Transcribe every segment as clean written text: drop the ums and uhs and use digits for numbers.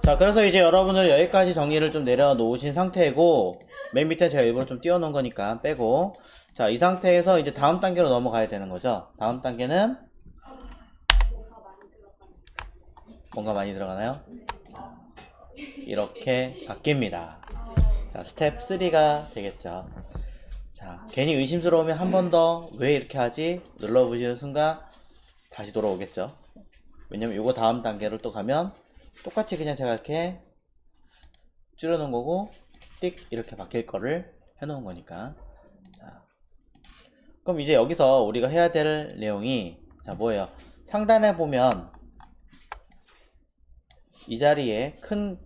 자, 그래서 이제 여러분들 여기까지 정리를 좀 내려놓으신 상태고, 맨 밑에 제가 일부러 좀 띄워놓은 거니까 빼고, 자, 이 상태에서 이제 다음 단계로 넘어가야 되는 거죠. 다음 단계는 뭔가 많이 들어가나요? 이렇게 바뀝니다. 자, 스텝 3가 되겠죠. 자, 괜히 의심스러우면 한 번 더 왜 이렇게 하지? 눌러보시는 순간 다시 돌아오겠죠. 왜냐면 요거 다음 단계로 또 가면 똑같이 그냥 제가 이렇게 줄여놓은 거고 띡 이렇게 바뀔 거를 해놓은 거니까. 자, 그럼 이제 여기서 우리가 해야 될 내용이 자 뭐예요? 상단에 보면 이 자리에 큰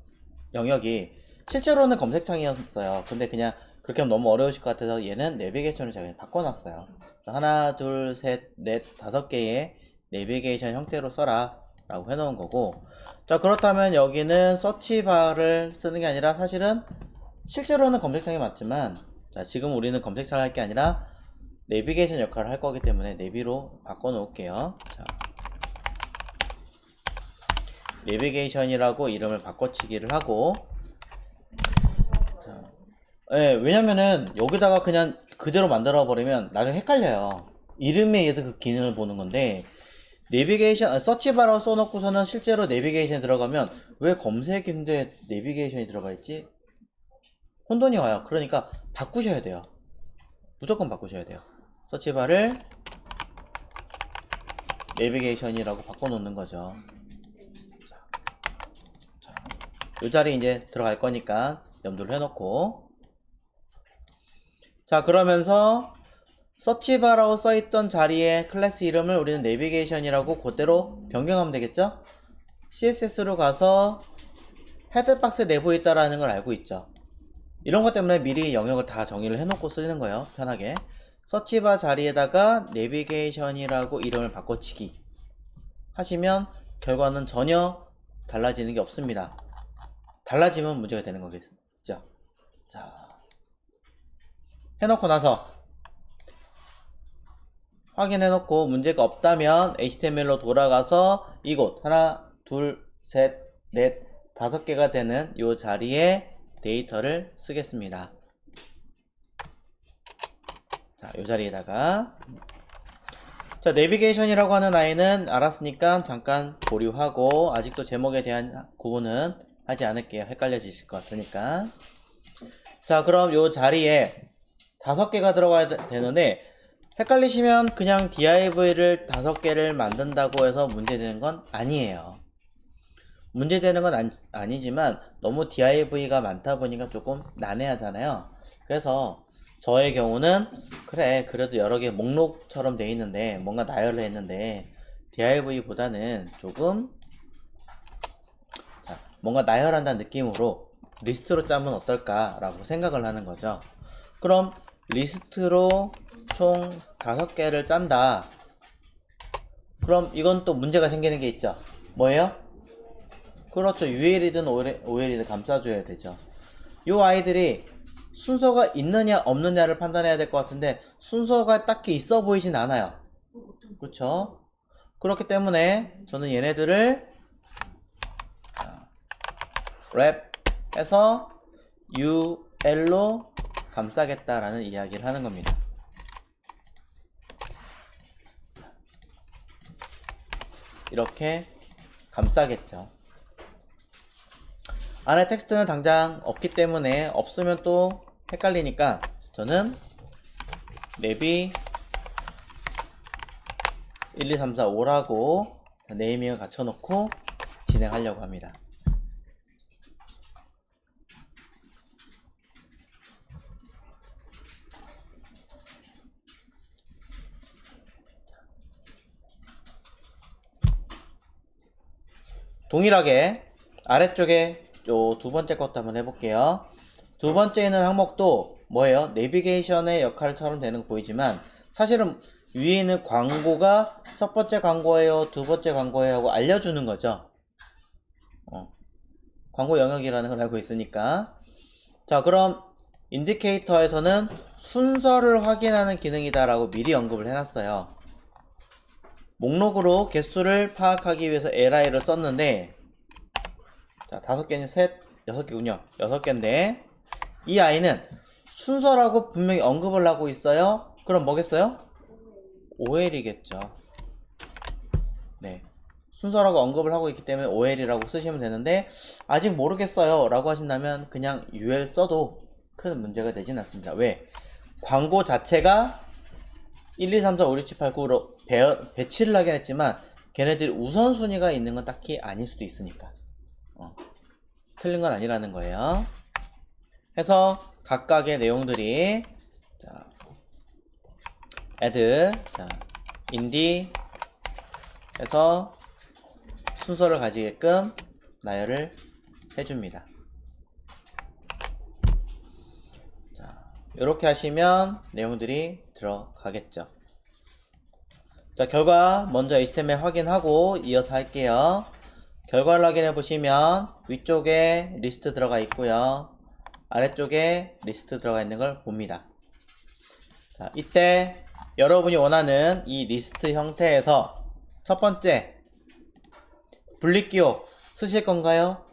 영역이 실제로는 검색창이었어요. 근데 그냥 그렇게 하면 너무 어려우실 것 같아서 얘는 내비게이션을 제가 그냥 바꿔놨어요. 하나, 둘, 셋, 넷, 5개의 내비게이션 형태로 써라 라고 해놓은 거고, 자 그렇다면 여기는 서치바를 쓰는 게 아니라 사실은 실제로는 검색창이 맞지만 자 지금 우리는 검색창을 할 게 아니라 내비게이션 역할을 할 거기 때문에 내비로 바꿔 놓을게요. 자, 내비게이션이라고 이름을 바꿔치기를 하고, 자, 예, 왜냐면은 여기다가 그냥 그대로 만들어 버리면 나중에 헷갈려요. 이름에 의해서 그 기능을 보는 건데, 내비게이션 서치바라고 써놓고서는 실제로 내비게이션에 들어가면 왜 검색인데 내비게이션이 들어가 있지? 혼돈이 와요. 그러니까 바꾸셔야 돼요. 무조건 바꾸셔야 돼요. 서치바를 내비게이션이라고 바꿔놓는 거죠. 이 자리에 이제 들어갈 거니까 염두를 해놓고, 자 그러면서 서치바라고 써있던 자리에 클래스 이름을 우리는 내비게이션이라고 그대로 변경하면 되겠죠? CSS로 가서 헤드박스 내부에 있다라는 걸 알고 있죠. 이런 것 때문에 미리 영역을 다 정의를 해놓고 쓰는 거예요. 편하게. 서치바 자리에다가 내비게이션이라고 이름을 바꿔치기 하시면 결과는 전혀 달라지는 게 없습니다. 달라지면 문제가 되는 거겠죠. 자, 해놓고 나서 확인해놓고 문제가 없다면 HTML로 돌아가서 이곳 하나, 둘, 셋, 넷, 5개가 되는 이 자리에 데이터를 쓰겠습니다. 자, 이 자리에다가 자 내비게이션이라고 하는 아이는 알았으니까 잠깐 보류하고 아직도 제목에 대한 구분은 하지 않을게요. 헷갈려지실 것 같으니까. 자 그럼 이 자리에 5개가 들어가야 되는데, 헷갈리시면 그냥 div를 5개를 만든다고 해서 문제되는 건 아니에요. 문제되는 건 아니지만 너무 div가 많다 보니까 조금 난해하잖아요. 그래서 저의 경우는 그래 그래도 여러 개 목록처럼 돼 있는데 뭔가 나열을 했는데 div보다는 조금 자, 뭔가 나열한다는 느낌으로 리스트로 짜면 어떨까 라고 생각을 하는 거죠. 그럼 리스트로 총 5개를 짠다. 그럼 이건 또 문제가 생기는 게 있죠. 뭐예요? 그렇죠. UL이든 OL이든 감싸줘야 되죠. 요 아이들이 순서가 있느냐 없느냐를 판단해야 될 것 같은데 순서가 딱히 있어 보이진 않아요. 그렇죠? 그렇기 때문에 저는 얘네들을 랩해서 UL로 감싸겠다라는 이야기를 하는 겁니다. 이렇게 감싸겠죠. 안에 텍스트는 당장 없기 때문에 없으면 또 헷갈리니까 저는 내비 1, 2, 3, 4, 5라고 네이밍을 갖춰놓고 진행하려고 합니다. 동일하게 아래쪽에 요 2번째 것도 한번 해볼게요. 2번째 있는 항목도 뭐예요? 내비게이션의 역할처럼 되는 거 보이지만 사실은 위에 있는 광고가 첫 번째 광고예요, 2번째 광고예요 하고 알려주는 거죠. 광고 영역이라는 걸 알고 있으니까. 자 그럼 인디케이터에서는 순서를 확인하는 기능이다 라고 미리 언급을 해놨어요. 목록으로 개수를 파악하기 위해서 li를 썼는데, 자, 5개는 셋, 6개군요. 6개인데, 이 아이는 순서라고 분명히 언급을 하고 있어요. 그럼 뭐겠어요? OL이겠죠. 네. 순서라고 언급을 하고 있기 때문에 OL이라고 쓰시면 되는데, 아직 모르겠어요 라고 하신다면 그냥 UL 써도 큰 문제가 되진 않습니다. 왜? 광고 자체가 1, 2, 3, 4, 5, 6, 7, 8, 9로 배치를 하긴 했지만 걔네들이 우선순위가 있는 건 딱히 아닐 수도 있으니까 틀린 건 아니라는 거예요. 해서 각각의 내용들이 자, add, 자, 인디 해서 순서를 가지게끔 나열을 해줍니다. 자, 이렇게 하시면 내용들이 들어가겠죠. 자, 결과 먼저 HTML 확인하고 이어서 할게요. 결과를 확인해 보시면 위쪽에 리스트 들어가 있고요. 아래쪽에 리스트 들어가 있는 걸 봅니다. 자, 이때 여러분이 원하는 이 리스트 형태에서 첫 번째 분리기호 쓰실 건가요?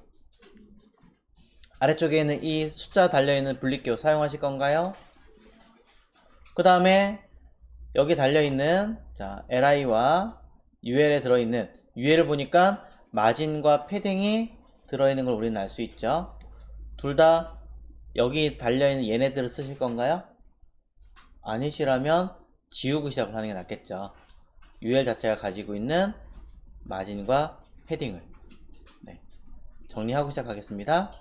아래쪽에 있는 이 숫자 달려있는 분리기호 사용하실 건가요? 그 다음에 여기 달려있는 자, li와 ul에 들어있는 ul을 보니까 마진과 패딩이 들어있는 걸 우리는 알 수 있죠. 둘 다 여기 달려있는 얘네들을 쓰실 건가요? 아니시라면 지우고 시작을 하는 게 낫겠죠. ul 자체가 가지고 있는 마진과 패딩을 정리하고 시작하겠습니다.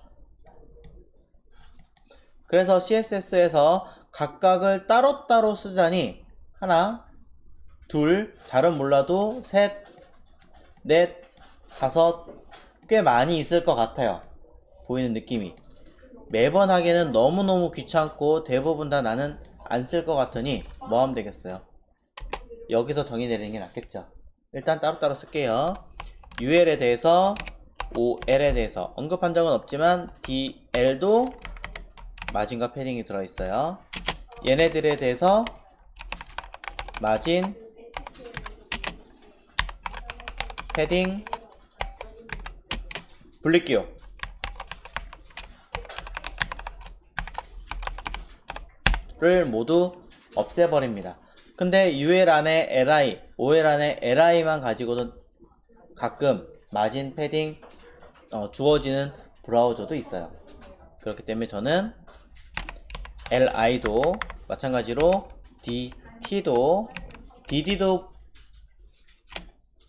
그래서 CSS에서 각각을 따로따로 쓰자니 하나, 둘, 잘은 몰라도 셋, 넷, 다섯, 꽤 많이 있을 것 같아요. 보이는 느낌이. 매번 하기에는 너무너무 귀찮고 대부분 다 나는 안 쓸 것 같으니 뭐 하면 되겠어요? 여기서 정의 내리는 게 낫겠죠. 일단 따로따로 쓸게요. UL에 대해서 OL에 대해서 언급한 적은 없지만 DL도 마진과 패딩이 들어있어요. 얘네들에 대해서 마진, 패딩, 분리기호 를 모두 없애버립니다. 근데 UL 안에 LI, OL 안에 LI만 가지고도 가끔 마진, 패딩 주어지는 브라우저도 있어요. 그렇기 때문에 저는 LI도 마찬가지로 DT도 DD도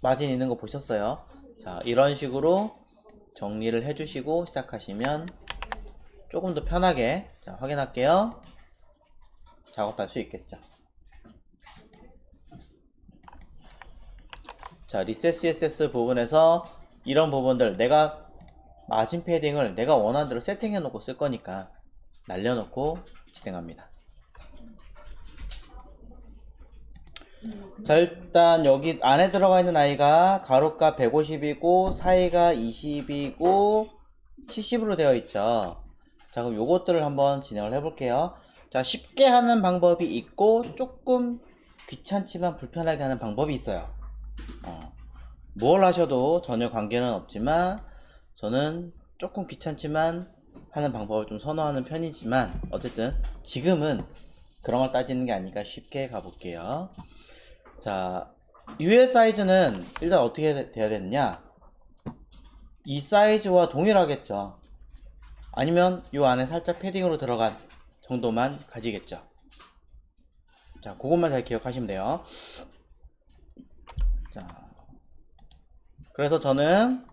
마진 있는 거 보셨어요? 자, 이런 식으로 정리를 해주시고 시작하시면 조금 더 편하게 자, 확인할게요. 작업할 수 있겠죠. 자, 리셋 CSS 부분에서 이런 부분들 내가 마진 패딩을 내가 원하는 대로 세팅해 놓고 쓸 거니까 날려놓고 진행합니다. 자, 일단 여기 안에 들어가 있는 아이가 가로가 150이고 사이가 20이고 70으로 되어 있죠. 자, 그럼 요것들을 한번 진행을 해 볼게요. 자, 쉽게 하는 방법이 있고 조금 귀찮지만 불편하게 하는 방법이 있어요. 뭘 하셔도 전혀 관계는 없지만 저는 조금 귀찮지만 하는 방법을 좀 선호하는 편이지만 어쨌든 지금은 그런 걸 따지는 게 아니니까 쉽게 가볼게요. 자, UL 사이즈는 일단 어떻게 돼야 되느냐, 이 사이즈와 동일하겠죠. 아니면 이 안에 살짝 패딩으로 들어간 정도만 가지겠죠. 자, 그것만 잘 기억하시면 돼요. 자, 그래서 저는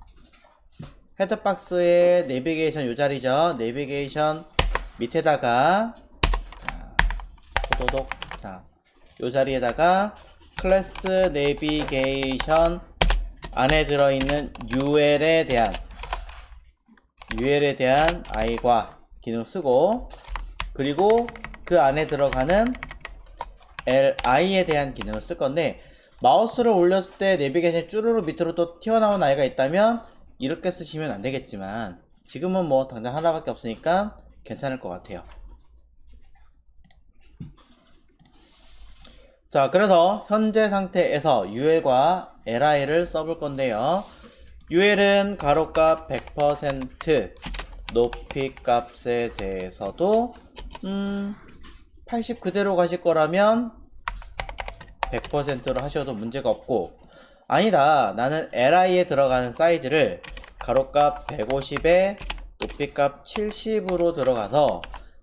헤드박스의 내비게이션 요 자리죠. 내비게이션 밑에다가 자, 도도독 자, 요 자리에다가 클래스 내비게이션 안에 들어있는 UL에 대한 i과 기능 쓰고, 그리고 그 안에 들어가는 li에 대한 기능을 쓸 건데, 마우스를 올렸을 때 내비게이션이 쭈루루 밑으로 또 튀어나온 아이가 있다면 이렇게 쓰시면 안 되겠지만 지금은 뭐 당장 하나밖에 없으니까 괜찮을 것 같아요. 자, 그래서 현재 상태에서 UL과 LI를 써볼 건데요. UL은 가로값 100% 높이 값에 대해서도 80 그대로 가실 거라면 100%로 하셔도 문제가 없고, 아니다, 나는 li에 들어가는 사이즈를 가로값 150에 높이값 70으로 들어가서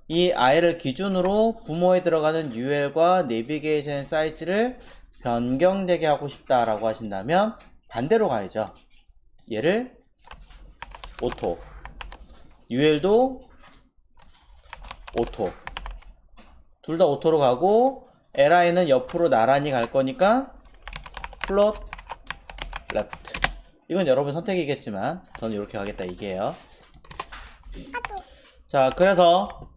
이 i를 기준으로 부모에 들어가는 ul과 내비게이션 사이즈를 변경되게 하고 싶다라고 하신다면 반대로 가야죠. 얘를 오토, ul도 오토, 둘 다 오토로 가고 li는 옆으로 나란히 갈 거니까 플롯 레프트. 이건 여러분 선택이겠지만 저는 이렇게 가겠다 이게요. 자, 그래서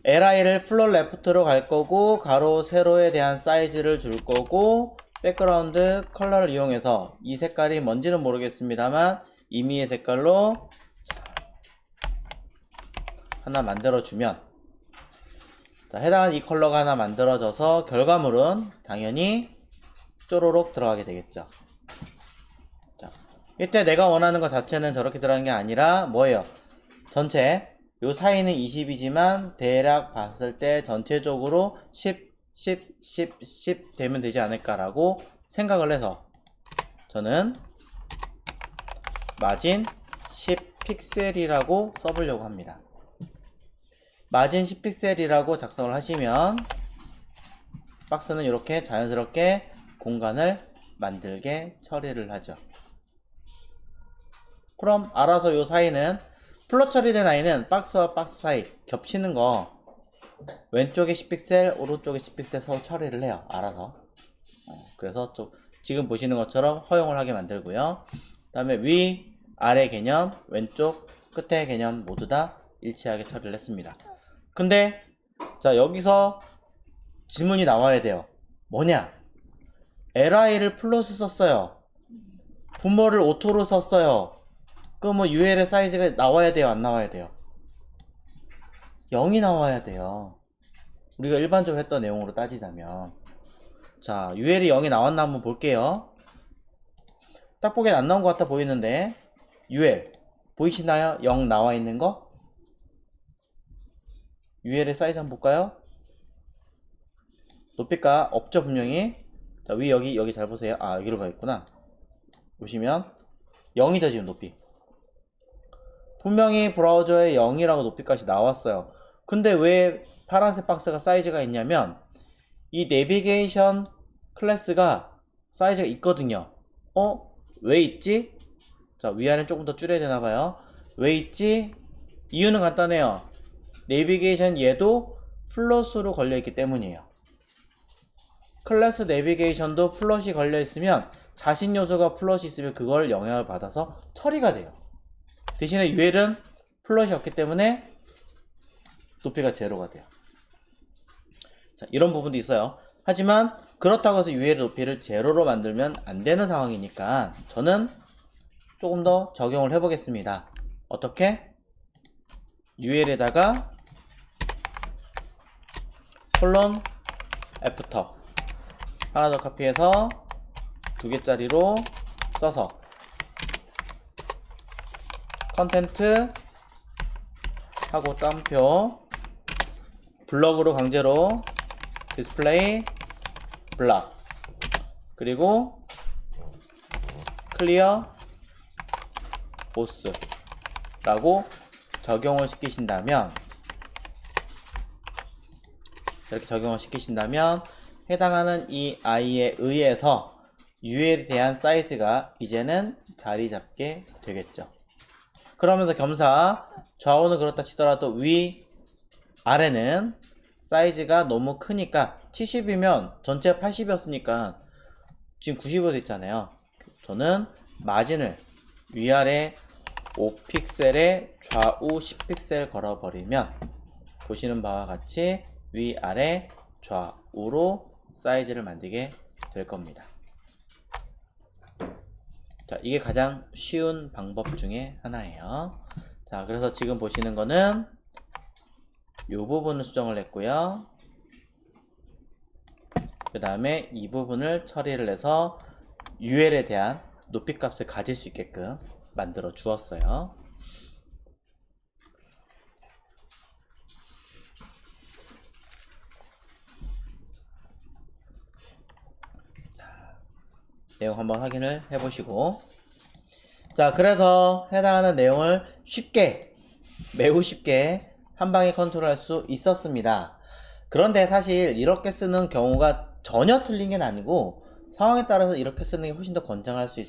li를 플롯 레프트로 갈 거고 가로 세로에 대한 사이즈를 줄 거고 백그라운드 컬러를 이용해서 이 색깔이 뭔지는 모르겠습니다만 임의의 색깔로 하나 만들어주면, 자, 해당하는 이 컬러가 하나 만들어져서 결과물은 당연히 쪼로록 들어가게 되겠죠. 자, 이때 내가 원하는 것 자체는 저렇게 들어가는 게 아니라 뭐예요? 전체 요 사이는 20이지만 대략 봤을 때 전체적으로 10 되면 되지 않을까라고 생각을 해서 저는 마진 10 픽셀이라고 써보려고 합니다. 마진 10 픽셀이라고 작성을 하시면 박스는 이렇게 자연스럽게 공간을 만들게 처리를 하죠. 그럼 알아서 요 사이는 플롯 처리된 아이는 박스와 박스 사이 겹치는 거 왼쪽에 10픽셀 오른쪽에 10픽셀 서로 처리를 해요. 알아서. 그래서 지금 보시는 것처럼 허용을 하게 만들고요. 그 다음에 위 아래 개념 왼쪽 끝에 개념 모두 다 일치하게 처리를 했습니다. 근데 자, 여기서 질문이 나와야 돼요. 뭐냐? li를 플롯을 썼어요. 부모를 오토로 썼어요. 그럼 ul의 사이즈가 나와야 돼요, 안 나와야 돼요? 0이 나와야 돼요. 우리가 일반적으로 했던 내용으로 따지자면. 자, ul이 0이 나왔나 한번 볼게요. 딱 보기엔 안 나온 것 같아 보이는데 ul 보이시나요? 0 나와 있는 거? ul의 사이즈 한번 볼까요? 높이가 없죠, 분명히. 자, 위 여기 잘 보세요. 아, 여기로 가있구나. 보시면 0이죠, 지금 높이. 분명히 브라우저에 0이라고 높이값이 나왔어요. 근데 왜 파란색 박스가 사이즈가 있냐면 이 내비게이션 클래스가 사이즈가 있거든요. 왜 있지? 자, 위아래는 조금 더 줄여야 되나봐요. 왜 있지? 이유는 간단해요. 내비게이션 얘도 플롯으로 걸려있기 때문이에요. 클래스 내비게이션도 플롯이 걸려있으면 자신 요소가 플롯이 있으면 그걸 영향을 받아서 처리가 돼요. 대신에 ul은 플롯이 없기 때문에 높이가 제로가 돼요. 자, 이런 부분도 있어요. 하지만 그렇다고 해서 ul의 높이를 제로로 만들면 안 되는 상황이니까 저는 조금 더 적용을 해보겠습니다. 어떻게? ul에다가 콜론 애프터 하나 더 카피해서 2개짜리로 써서 컨텐트 하고 따옴표 블럭으로 강제로 디스플레이 블락 그리고 클리어 보스 라고 적용을 시키신다면, 이렇게 적용을 시키신다면 해당하는 이 i에 의해서 ul에 대한 사이즈가 이제는 자리 잡게 되겠죠. 그러면서 겸사 좌우는 그렇다 치더라도 위 아래는 사이즈가 너무 크니까 70이면 전체 80이었으니까 지금 90으로 됐잖아요. 저는 마진을 위아래 5픽셀에 좌우 10픽셀 걸어버리면 보시는 바와 같이 위아래 좌우로 사이즈를 만들게 될 겁니다. 자, 이게 가장 쉬운 방법 중에 하나예요. 자, 그래서 지금 보시는 거는 이 부분을 수정을 했고요. 그 다음에 이 부분을 처리를 해서 ul에 대한 높이 값을 가질 수 있게끔 만들어 주었어요. 자, 내용 한번 확인을 해보시고, 자, 그래서 해당하는 내용을 쉽게, 매우 쉽게 한 방에 컨트롤할 수 있었습니다. 그런데 사실 이렇게 쓰는 경우가 전혀 틀린 게 아니고 상황에 따라서 이렇게 쓰는 게 훨씬 더 권장할 수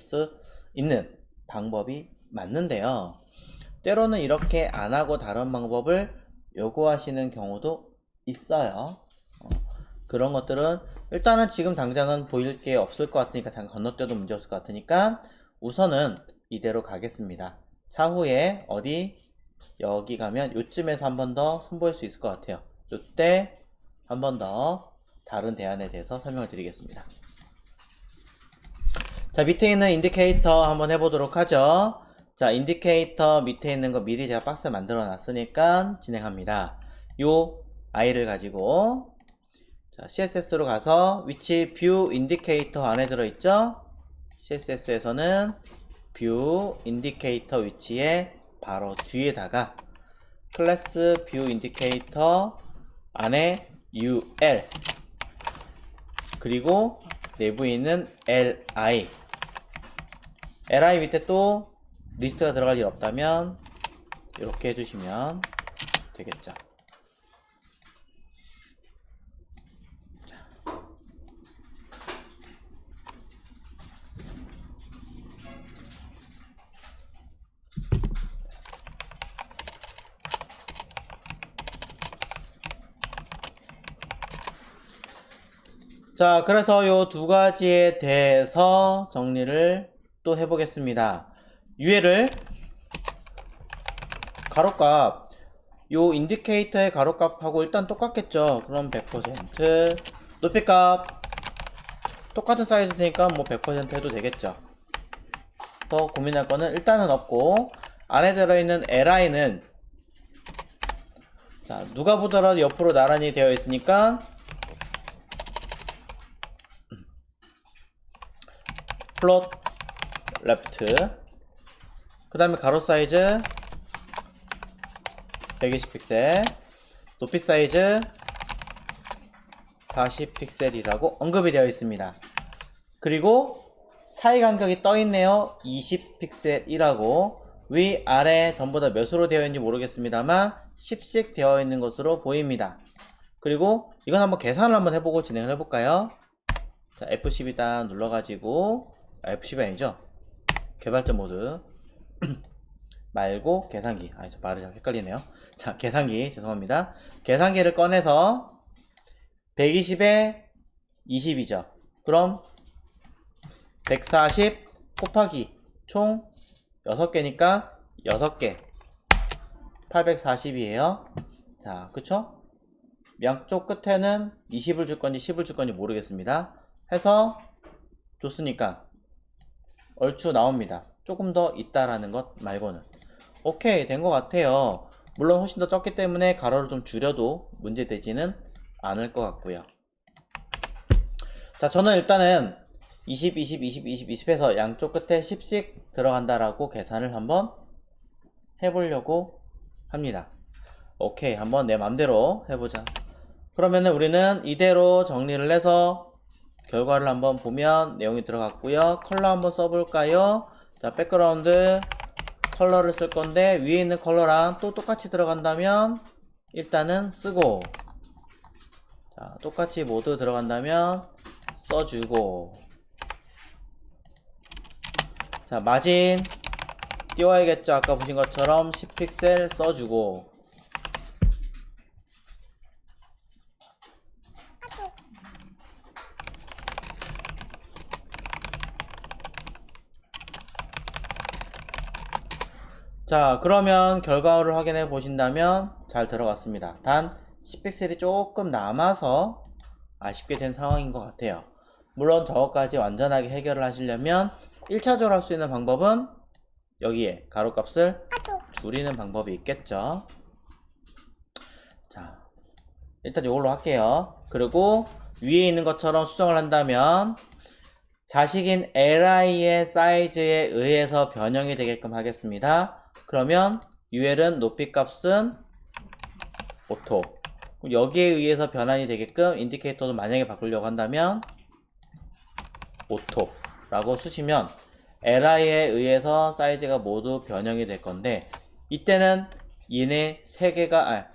있는 방법이 맞는데요. 때로는 이렇게 안 하고 다른 방법을 요구하시는 경우도 있어요. 그런 것들은 일단은 지금 당장은 보일 게 없을 것 같으니까, 잠깐 건너뛰어도 문제 없을 것 같으니까 우선은 이대로 가겠습니다. 차후에 여기 가면 요쯤에서 한 번 더 선보일 수 있을 것 같아요. 요때 한 번 더 다른 대안에 대해서 설명을 드리겠습니다. 자, 밑에 있는 인디케이터 한번 해보도록 하죠. 자, 인디케이터 밑에 있는 거 미리 제가 박스 만들어 놨으니까 진행합니다. 요 아이를 가지고 자, CSS로 가서 위치 뷰 인디케이터 안에 들어있죠? CSS에서는 뷰 인디케이터 위치에 바로 뒤에다가 클래스 뷰 인디케이터 안에 UL 그리고 내부에 있는 LI 밑에 또 리스트가 들어갈 일 없다면 이렇게 해주시면 되겠죠. 자, 그래서 요 두 가지에 대해서 정리를 또 해보겠습니다. UL을 가로값, 요 인디케이터의 가로값하고 일단 똑같겠죠. 그럼 100%, 높이값 똑같은 사이즈 테니까 뭐 100% 해도 되겠죠. 더 고민할 거는 일단은 없고, 안에 들어있는 LI는 자, 누가 보더라도 옆으로 나란히 되어 있으니까 플롯 레프트, 그 다음에 가로 사이즈 120픽셀, 높이 사이즈 40픽셀이라고 언급이 되어 있습니다. 그리고 사이 간격이 떠 있네요. 20픽셀이라고. 위, 아래 전부 다 몇으로 되어 있는지 모르겠습니다만 10씩 되어 있는 것으로 보입니다. 그리고 이건 한번 계산을 한번 해보고 진행을 해볼까요? 자, F12단 눌러가지고 F12 아니죠? 개발자 모드 말고 계산기. 저 말이 잘 헷갈리네요. 자, 계산기 죄송합니다. 계산기를 꺼내서 120에 20이죠. 그럼 140 곱하기 총 6개니까 6개 840이에요. 자, 그쵸? 양쪽 끝에는 20을 줄 건지 10을 줄 건지 모르겠습니다. 해서 줬으니까 얼추 나옵니다. 조금 더 있다라는 것 말고는. 오케이, 된 것 같아요. 물론 훨씬 더 적기 때문에 가로를 좀 줄여도 문제되지는 않을 것 같고요. 자, 저는 일단은 20, 20, 20, 20, 20 해서 양쪽 끝에 10씩 들어간다라고 계산을 한번 해보려고 합니다. 오케이, 한번 내 맘대로 해보자. 그러면은 우리는 이대로 정리를 해서 결과를 한번 보면 내용이 들어갔고요. 컬러 한번 써볼까요? 자, 백그라운드 컬러를 쓸 건데 위에 있는 컬러랑 또 똑같이 들어간다면 일단은 쓰고, 자, 똑같이 모두 들어간다면 써주고, 자, 마진 띄워야겠죠. 아까 보신 것처럼 10픽셀 써주고, 자, 그러면 결과를 확인해 보신다면 잘 들어갔습니다. 단 10픽셀이 조금 남아서 아쉽게 된 상황인 것 같아요. 물론 저것까지 완전하게 해결을 하시려면 1차적으로 할 수 있는 방법은 여기에 가로값을 줄이는 방법이 있겠죠. 자, 일단 이걸로 할게요. 그리고 위에 있는 것처럼 수정을 한다면 자식인 li의 사이즈에 의해서 변형이 되게끔 하겠습니다. 그러면 ul은 높이 값은 오토. 그럼 여기에 의해서 변환이 되게끔 인디케이터도 만약에 바꾸려고 한다면 오토 라고 쓰시면 li에 의해서 사이즈가 모두 변형이 될 건데, 이때는 얘네 세 개가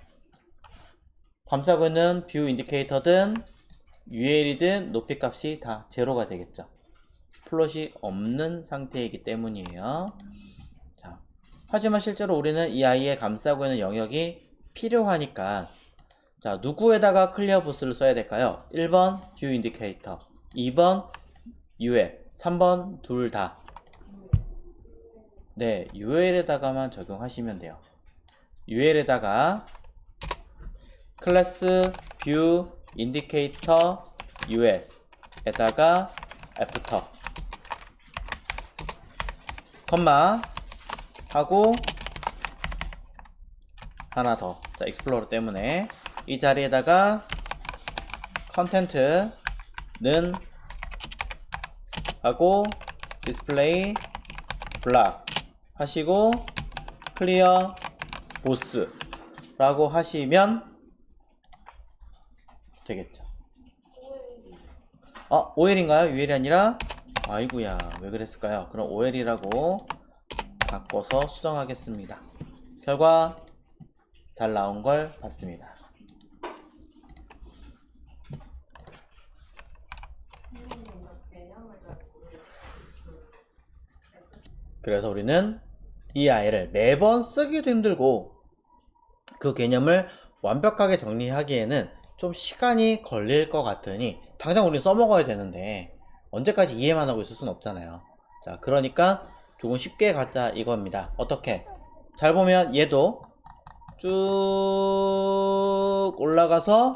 감싸고 있는 뷰 인디케이터든 ul이든 높이 값이 다 제로가 되겠죠. 플롯이 없는 상태이기 때문이에요. 자, 하지만 실제로 우리는 이 아이의 감싸고 있는 영역이 필요하니까, 자, 누구에다가 클리어 부스를 써야 될까요? 1번 뷰 인디케이터, 2번 ul, 3번 둘 다. 네, ul에다가만 적용하시면 돼요. ul에다가 클래스 뷰 인디케이터 ul에다가 애프터 컴마 하고 하나 더. 자, 익스플로러 때문에 이 자리에다가 컨텐츠는 하고 디스플레이 블락 하시고 클리어 보스 라고 하시면 되겠죠. OL인가요? UL이 아니라? 아이구야, 왜 그랬을까요? 그럼 OL이라고 바꿔서 수정하겠습니다. 결과 잘 나온 걸 봤습니다. 그래서 우리는 이 아이를 매번 쓰기도 힘들고 그 개념을 완벽하게 정리하기에는 좀 시간이 걸릴 것 같으니 당장 우리 써먹어야 되는데 언제까지 이해만 하고 있을 수는 없잖아요. 자, 그러니까 조금 쉽게 가자 이겁니다. 어떻게? 잘 보면 얘도 쭉 올라가서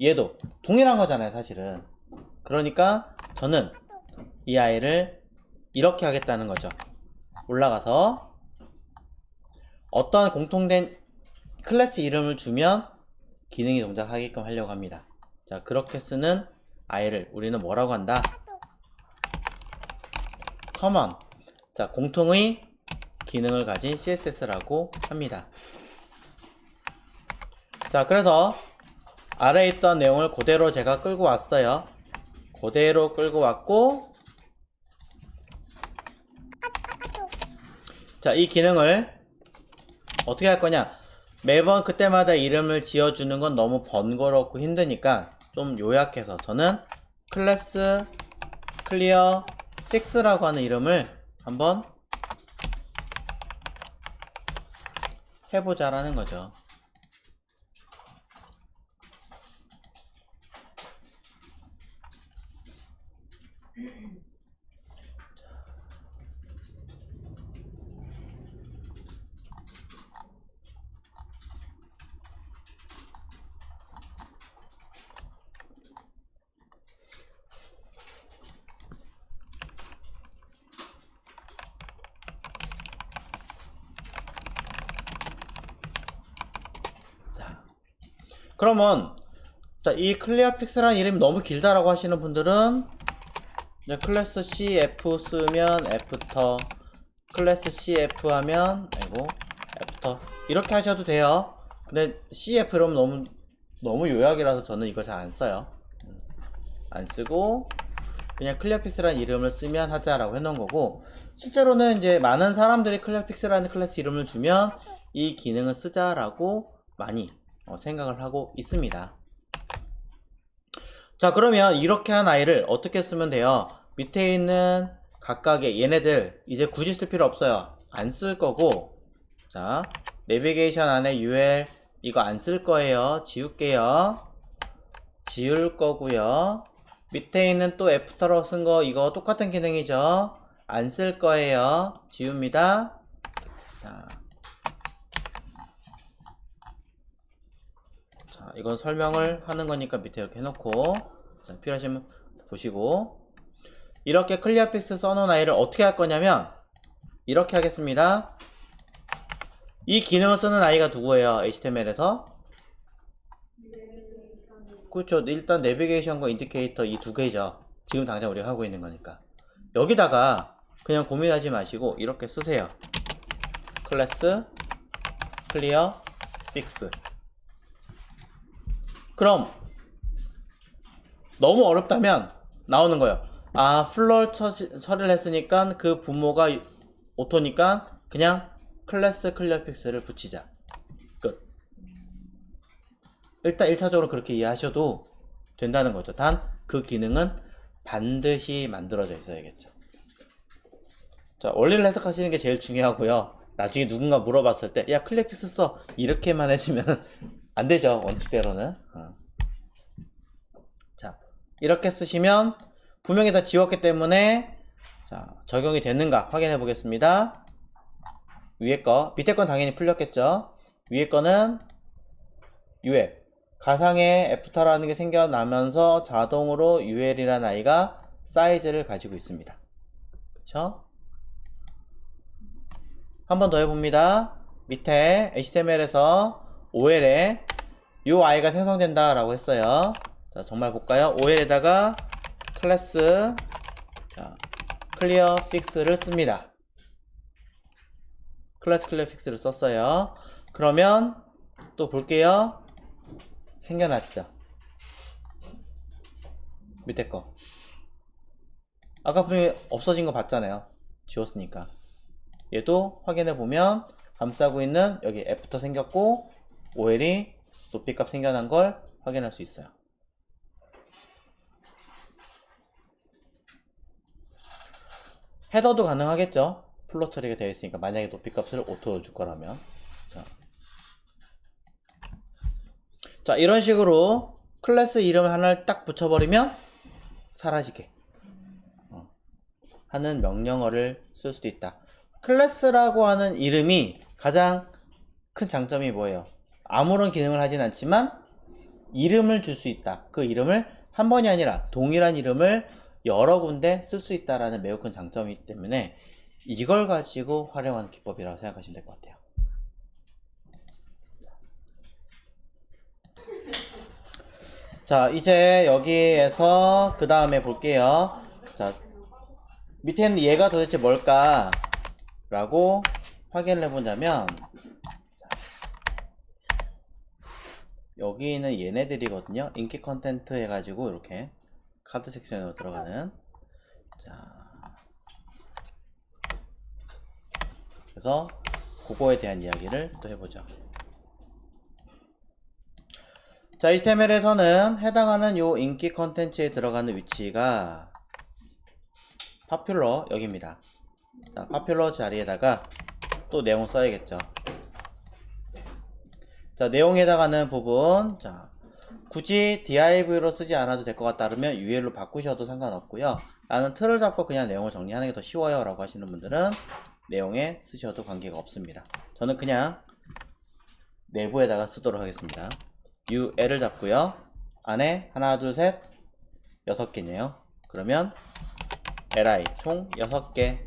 얘도 동일한 거잖아요, 사실은. 그러니까 저는 이 아이를 이렇게 하겠다는 거죠. 올라가서 어떤 공통된 클래스 이름을 주면 기능이 동작하게끔 하려고 합니다. 자, 그렇게 쓰는 아이를 우리는 뭐라고 한다? common. 자, 공통의 기능을 가진 CSS라고 합니다. 자, 그래서 아래에 있던 내용을 그대로 제가 끌고 왔어요. 그대로 끌고 왔고, 자, 이 기능을 어떻게 할 거냐? 매번 그때마다 이름을 지어주는 건 너무 번거롭고 힘드니까 좀 요약해서 저는 클래스 클리어 픽스라고 하는 이름을 한번 해보자라는 거죠. 그러면 자, 이 클리어픽스라는 이름이 너무 길다라고 하시는 분들은 이제 클래스 cf 쓰면 애프터, 클래스 cf 하면 애프터 이렇게 하셔도 돼요. 근데 cf 이러면 너무 요약이라서 저는 이거 잘 안 써요. 안 쓰고 그냥 클리어픽스라는 이름을 쓰면 하자라고 해놓은 거고, 실제로는 이제 많은 사람들이 클리어픽스라는 클래스 이름을 주면 이 기능을 쓰자라고 많이 생각을 하고 있습니다. 자, 그러면 이렇게 한 아이를 어떻게 쓰면 돼요? 밑에 있는 각각의 얘네들 이제 굳이 쓸 필요 없어요. 안 쓸 거고, 자, 내비게이션 안에 ul 이거 안 쓸 거예요. 지울게요. 지울 거고요. 밑에 있는 또 애프터로 쓴 거 이거 똑같은 기능이죠. 안 쓸 거예요. 지웁니다. 자, 이건 설명을 하는 거니까 밑에 이렇게 해놓고, 자, 필요하시면 보시고, 이렇게 클리어픽스 써놓은 아이를 어떻게 할 거냐면 이렇게 하겠습니다. 이 기능을 쓰는 아이가 누구예요? HTML에서? 그렇죠. 일단 내비게이션과 인디케이터 이 두 개죠. 지금 당장 우리가 하고 있는 거니까. 여기다가 그냥 고민하지 마시고 이렇게 쓰세요. 클래스 클리어 픽스. 그럼 너무 어렵다면 나오는 거예요. 아, 플로어 처리를 했으니까 그 분모가 오토니까 그냥 클래스 클리어 픽스를 붙이자. 끝. 일단 1차적으로 그렇게 이해하셔도 된다는 거죠. 단 그 기능은 반드시 만들어져 있어야겠죠. 자, 원리를 해석하시는 게 제일 중요하고요. 나중에 누군가 물어봤을 때 야, 클리어 픽스 써 이렇게만 해주면 안 되죠. 원칙대로는. 자, 이렇게 쓰시면 분명히 다 지웠기 때문에 자, 적용이 됐는가 확인해 보겠습니다. 위에 거, 밑에 건 당연히 풀렸겠죠. 위에 거는 UL 가상의 애프터라는 게 생겨나면서 자동으로 UL이라는 아이가 사이즈를 가지고 있습니다. 그쵸? 한 번 더 해봅니다. 밑에 HTML에서 OL에 요 아이가 생성된다 라고 했어요. 자, 정말 볼까요? OL에다가 클래스 자, 클리어 픽스를 씁니다. 클래스 클리어 픽스를 썼어요. 그러면 또 볼게요. 생겨났죠. 밑에 거 아까 분명히 없어진 거 봤잖아요. 지웠으니까. 얘도 확인해 보면 감싸고 있는 여기 애프터 생겼고 OL이 높이값 생겨난 걸 확인할 수 있어요. 헤더도 가능하겠죠. 플로 처리가 되어 있으니까 만약에 높이값을 오토로 줄 거라면. 자, 이런 식으로 클래스 이름 하나를 딱 붙여버리면 사라지게 하는 명령어를 쓸 수도 있다. 클래스라고 하는 이름이 가장 큰 장점이 뭐예요? 아무런 기능을 하진 않지만 이름을 줄 수 있다. 그 이름을 한 번이 아니라 동일한 이름을 여러 군데 쓸 수 있다라는 매우 큰 장점이기 때문에 이걸 가지고 활용하는 기법이라고 생각하시면 될 것 같아요. 자, 이제 여기에서 그 다음에 볼게요. 자, 밑에는 얘가 도대체 뭘까 라고 확인을 해보자면 여기는 얘네들이거든요. 인기 컨텐트 해가지고 이렇게 카드 섹션으로 들어가는. 자, 그래서 그거에 대한 이야기를 또 해보죠. 자, HTML에서는 해당하는 요 인기 컨텐츠에 들어가는 위치가 파퓰러 여기입니다. 자, 파퓰러 자리에다가 또 내용 써야겠죠. 자, 내용에 해당하는 부분, 자, 굳이 div로 쓰지 않아도 될 것 같다 그러면 UL로 바꾸셔도 상관없고요. 나는 틀을 잡고 그냥 내용을 정리하는 게 더 쉬워요 라고 하시는 분들은 내용에 쓰셔도 관계가 없습니다. 저는 그냥 내부에다가 쓰도록 하겠습니다. UL을 잡고요. 안에 하나, 둘, 셋, 6개네요. 그러면 li 총 6개.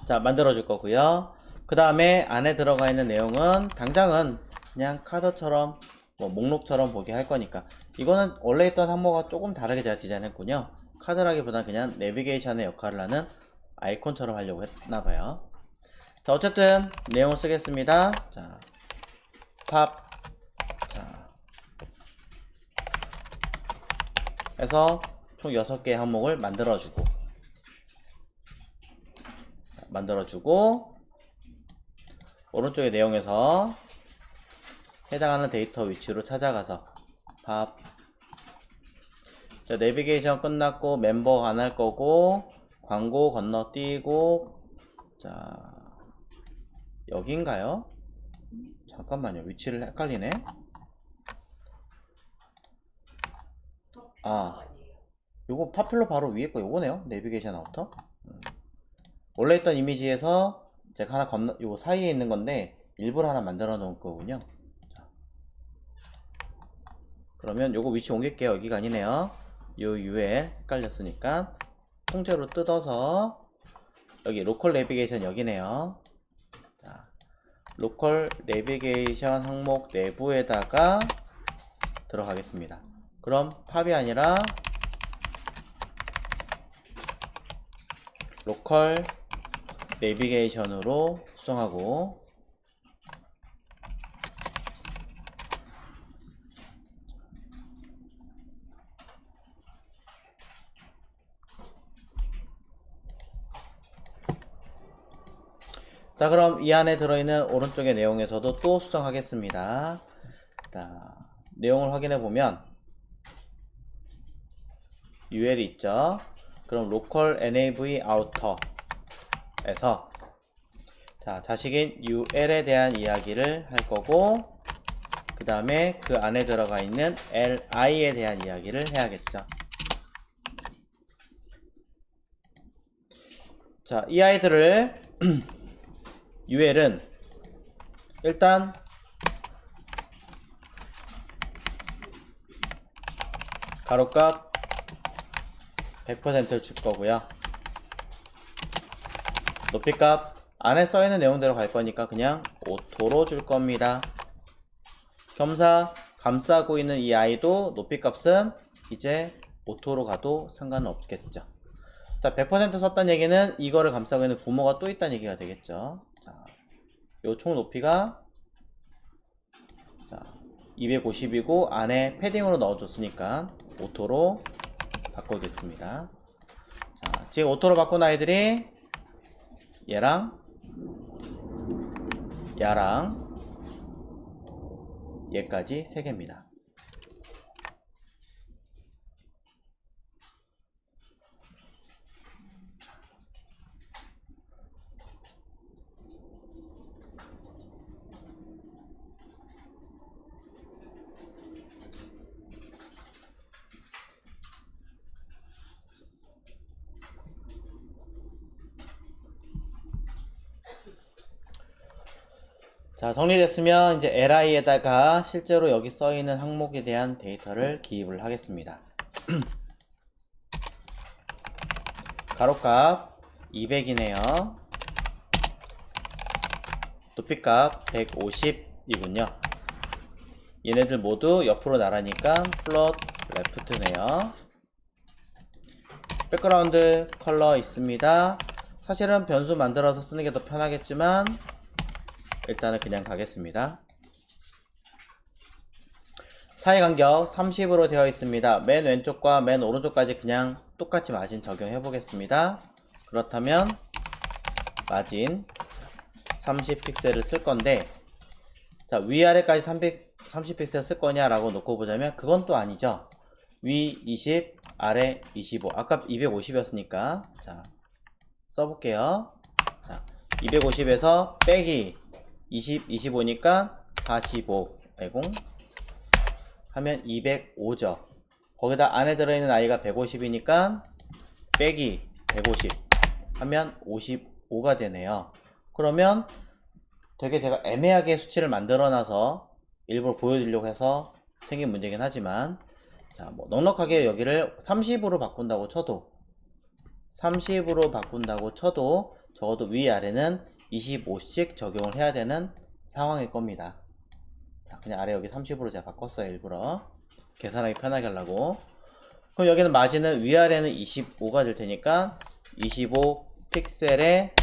자, 만들어 줄 거고요. 그 다음에 안에 들어가 있는 내용은 당장은 그냥 카드처럼 뭐 목록처럼 보게 할 거니까 이거는 원래 있던 항목과 조금 다르게 제가 디자인했군요. 카드라기보다 그냥 내비게이션의 역할을 하는 아이콘처럼 하려고 했나봐요. 자, 어쨌든 내용을 쓰겠습니다. 자, 팝, 자, 해서 총 6개의 항목을 만들어주고 오른쪽의 내용에서 해당하는 데이터 위치로 찾아가서 팝. 자, 내비게이션 끝났고 멤버 안 할 거고 광고 건너뛰고. 자, 여긴가요? 잠깐만요. 위치를 헷갈리네. 아, 요거 파퓰러 바로 위에 거 요거네요. 내비게이션 아우터. 원래 있던 이미지에서 제가 하나 요 사이에 있는 건데 일부러 하나 만들어 놓은 거군요. 자, 그러면 요거 위치 옮길게요. 여기가 아니네요. 요 U에 헷갈렸으니까 통째로 뜯어서 여기 로컬 내비게이션 여기네요. 자, 로컬 내비게이션 항목 내부에다가 들어가겠습니다. 그럼 팝이 아니라 로컬 내비게이션으로 수정하고, 자, 그럼 이 안에 들어있는 오른쪽의 내용에서도 또 수정하겠습니다. 자, 내용을 확인해 보면 UL이 있죠. 그럼 local nav outer에서 자, 자식인 UL에 대한 이야기를 할 거고, 그 다음에 그 안에 들어가 있는 li에 대한 이야기를 해야겠죠. 자, 이 아이들을 UL은 일단 가로값 100%를 줄 거고요. 높이값 안에 써있는 내용대로 갈 거니까 그냥 오토로 줄 겁니다. 겸사 감싸고 있는 이 아이도 높이값은 이제 오토로 가도 상관은 없겠죠. 자, 100% 썼다는 얘기는 이거를 감싸고 있는 부모가 또 있다는 얘기가 되겠죠. 자, 요 총 높이가 250이고 안에 패딩으로 넣어줬으니까 오토로 바꾸겠습니다. 자, 지금 오토로 바꾼 아이들이 얘랑 야랑 얘까지 3개입니다. 자, 정리됐으면 이제 li에다가 실제로 여기 써있는 항목에 대한 데이터를 기입을 하겠습니다. 가로값 200이네요. 높이값 150이군요. 얘네들 모두 옆으로 나라니까 플롯 레프트네요. 백그라운드 컬러 있습니다. 사실은 변수 만들어서 쓰는 게 더 편하겠지만 일단은 그냥 가겠습니다. 사이간격 30으로 되어 있습니다. 맨 왼쪽과 맨 오른쪽까지 그냥 똑같이 마진 적용해 보겠습니다. 그렇다면 마진 30픽셀을 쓸 건데, 자, 위아래까지 30픽셀 쓸 거냐 라고 놓고 보자면 그건 또 아니죠. 위 20, 아래 25. 아까 250이었으니까 자, 써볼게요. 자, 250에서 빼기 20, 25니까 45, 아이고, 하면 205죠. 거기다 안에 들어있는 아이가 150이니까 빼기 150 하면 55가 되네요. 그러면 되게 제가 애매하게 수치를 만들어놔서 일부러 보여드리려고 해서 생긴 문제긴 하지만, 자, 뭐 넉넉하게 여기를 30으로 바꾼다고 쳐도, 30으로 바꾼다고 쳐도 적어도 위아래는 25씩 적용을 해야 되는 상황일 겁니다. 자, 그냥 아래 여기 30으로 제가 바꿨어요. 일부러 계산하기 편하게 하려고. 그럼 여기는 마진은 위아래는 25가 될 테니까 25 픽셀에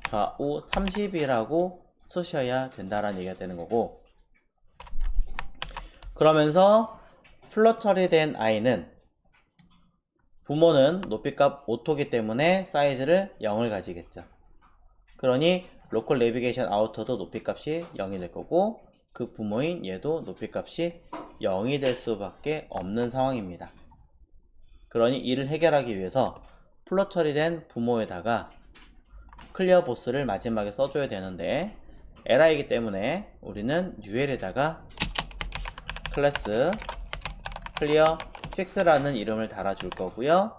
좌우 30이라고 쓰셔야 된다라는 얘기가 되는 거고, 그러면서 플롯 처리된 아이는 부모는 높이값 오토기 때문에 사이즈를 0을 가지겠죠. 그러니 로컬 내비게이션 아우터도 높이값이 0이 될 거고, 그 부모인 얘도 높이값이 0이 될 수밖에 없는 상황입니다. 그러니 이를 해결하기 위해서 플롯 처리된 부모에다가 클리어 보스를 마지막에 써줘야 되는데, li이기 때문에 우리는 ul에다가 클래스 클리어 픽스라는 이름을 달아줄 거고요.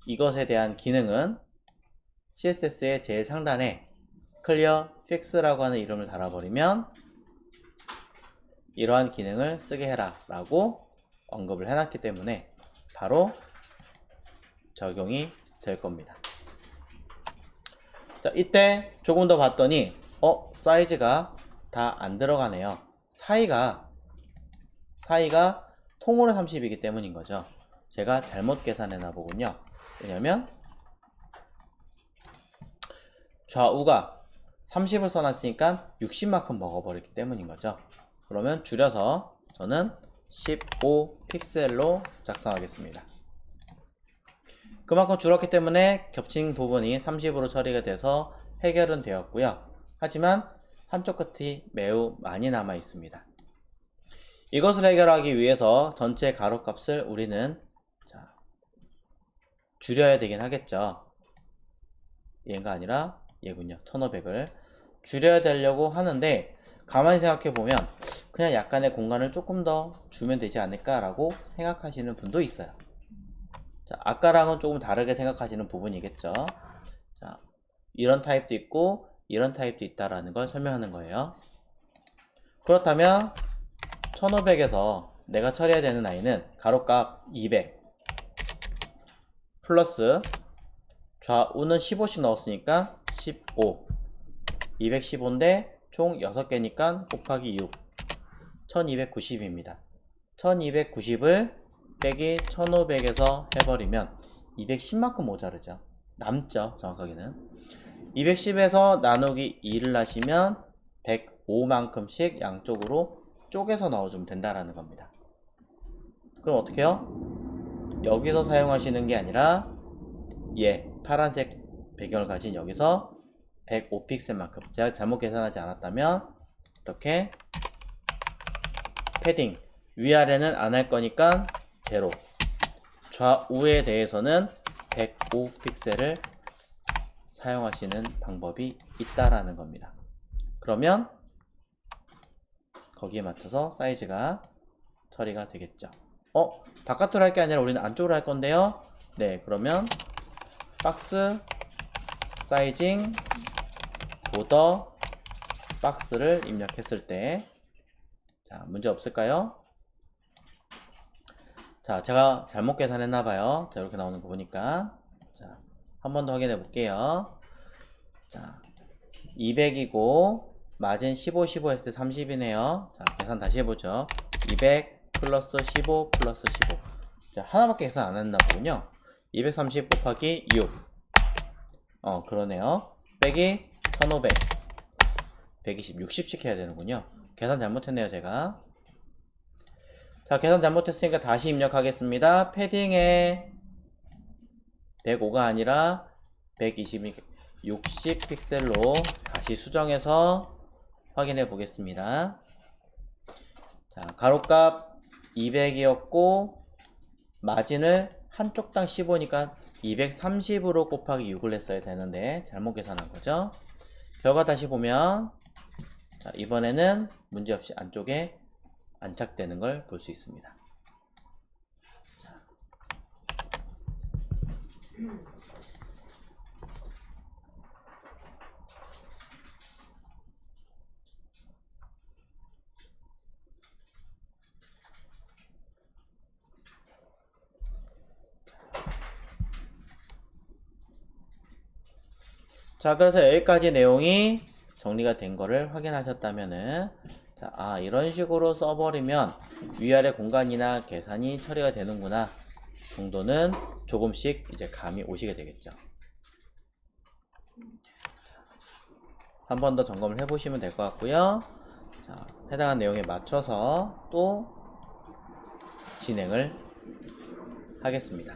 이것에 대한 기능은 CSS의 제일 상단에 클리어 픽스라고 하는 이름을 달아버리면 이러한 기능을 쓰게 해라 라고 언급을 해놨기 때문에 바로 적용이 될 겁니다. 자, 이때 조금 더 봤더니 사이즈가 다 안 들어가네요. 사이가 통으로 30이기 때문인 거죠. 제가 잘못 계산해나 보군요. 왜냐면 좌우가 30을 써놨으니까 60만큼 먹어버렸기 때문인 거죠. 그러면 줄여서 저는 15 픽셀로 작성하겠습니다. 그만큼 줄었기 때문에 겹친 부분이 30으로 처리가 돼서 해결은 되었고요. 하지만 한쪽 끝이 매우 많이 남아 있습니다. 이것을 해결하기 위해서 전체 가로값을 우리는 줄여야 되긴 하겠죠. 얘가 아니라 얘군요. 1500을 줄여야 되려고 하는데 가만히 생각해 보면 그냥 약간의 공간을 조금 더 주면 되지 않을까 라고 생각하시는 분도 있어요. 자, 아까랑은 조금 다르게 생각하시는 부분이겠죠. 자, 이런 타입도 있고 이런 타입도 있다라는 걸 설명하는 거예요. 그렇다면 1500에서 내가 처리해야 되는 아이는 가로값 200 플러스 좌우는 15씩 넣었으니까 15 215인데 총 6개니까 곱하기 6 1290입니다. 1290을 빼기 1500에서 해버리면 210만큼 모자르죠. 남죠. 정확하게는 210에서 나누기 2를 하시면 105만큼씩 양쪽으로 쪼개서 넣어주면 된다라는 겁니다. 그럼 어떻게 해요? 여기서 사용하시는 게 아니라 파란색 배경을 가진 여기서 105픽셀만큼, 제가 잘못 계산하지 않았다면 이렇게 패딩 위아래는 안 할 거니까 제로, 좌우에 대해서는 105픽셀을 사용하시는 방법이 있다라는 겁니다. 그러면 거기에 맞춰서 사이즈가 처리가 되겠죠. 바깥으로 할 게 아니라 우리는 안쪽으로 할 건데요. 네, 그러면 박스 사이징 보더 박스를 입력했을 때, 자, 문제 없을까요? 자, 제가 잘못 계산했나봐요. 자, 이렇게 나오는 거 보니까. 자, 한 번 더 확인해 볼게요. 자, 200이고, 마진 15, 15 했을 때 30이네요. 자, 계산 다시 해보죠. 200 플러스 15 플러스 15. 자, 하나밖에 계산 안 했나 보군요. 230 곱하기 6. 그러네요. 빼기 1500. 120, 60씩 해야 되는군요. 계산 잘못했네요, 제가. 자, 계산 잘못했으니까 다시 입력하겠습니다. 패딩에 105가 아니라 120, 60 픽셀로 다시 수정해서 확인해 보겠습니다. 자, 가로값 200이었고 마진을 한쪽당 15니까 230으로 곱하기 6을 했어야 되는데 잘못 계산한 거죠. 결과 다시 보면, 자, 이번에는 문제없이 안쪽에 안착되는 걸 볼 수 있습니다. 자. 자, 그래서 여기까지 내용이 정리가 된 거를 확인하셨다면은, 자, 이런 식으로 써버리면 위아래 공간이나 계산이 처리가 되는구나 정도는 조금씩 이제 감이 오시게 되겠죠. 한 번 더 점검을 해보시면 될 것 같고요. 자, 해당한 내용에 맞춰서 또 진행을 하겠습니다.